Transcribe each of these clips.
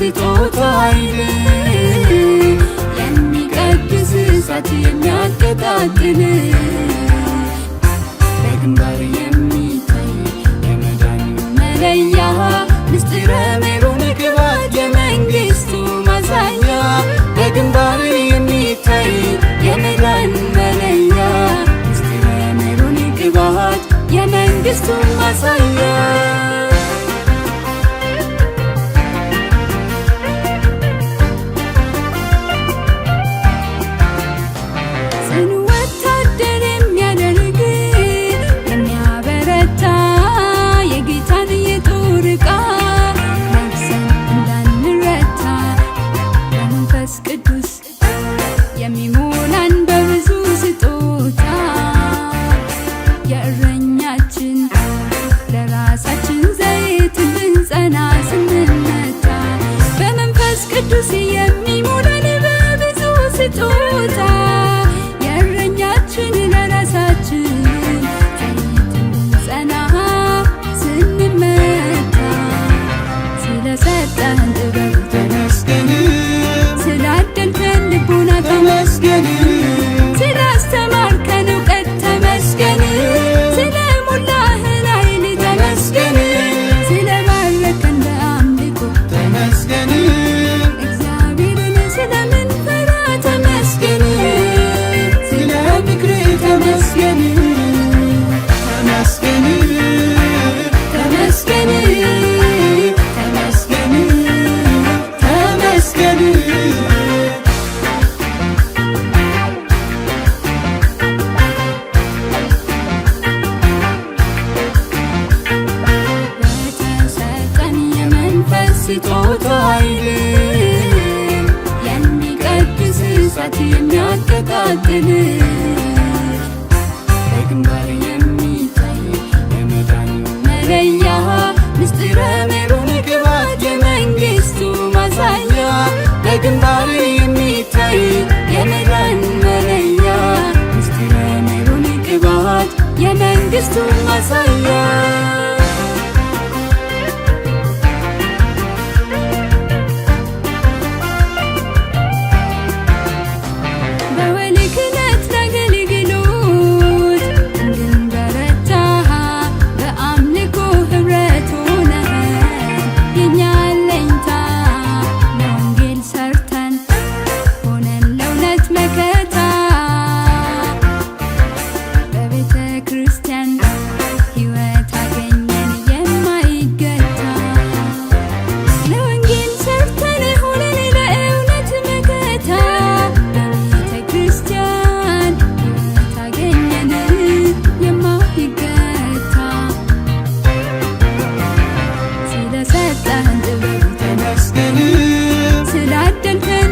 ስጦታ ኃይል የሚቀድስ እሳት የሚያቀጣጥል በግንባር የሚታይ የመዳን መለያ ምስጢረ ሜሮን ግባት የመንግሥቱ ማሳያ በግንባር የሚታይ የመዳን መለያ ምስጢረ ሜሮን ግባት የመንግሥቱ ማሳያ የሚሞላን በብዙ ስጦታ የእረኛችን ለራሳችን ዘይት እንድንጸና ስንመታ በመንፈስ ቅዱስ የሚሞላን በብዙ ስጦታ የእረኛችን ለራሳችን ዘይት እንድንጸና ስንመታ ስለሰጠን ጥበብ ተመስገን ስላደልከን ልቦና ተመስገን ስላስተማርከን እውቀት ተመስገን ስለሞላህን ኃይል ተመስገን ስለባረከን በአምልኮ ተመስገን እግዚአብሔርን ስለምንፈራ ተመስገን ስለ ምክርህ ተመስገን ተመስገን ተመስገን ተመስገን ተመስገን ስጦታ ኃይል የሚቀድስ እሳት የሚያቀጣጥል በግንባር የሚታይ የመዳን መለያ ምስጢረ ሜሮን ግባት የመንግሥቱ ማሳያ በግንባር የሚታይ የመዳን መለያ ምስጢረ ሜሮን ግባት የመንግሥቱ ማሳያ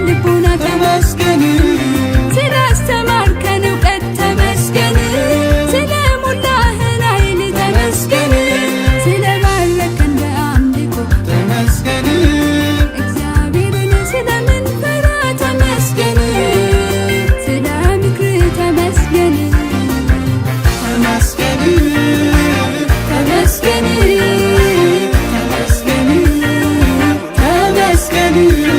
ተመስገን ስላስተማርከን እውቀት ተመስገን ስለሞላህን ኃይል ተመስገን ስለባረከን በአምልኮ ተመስገን እግዚአብሔርን ስለምንፈራ ተመስገን ስለ ምክርህ ተመስገን ተመስገን ተመስገን ተመስገን ተመስገን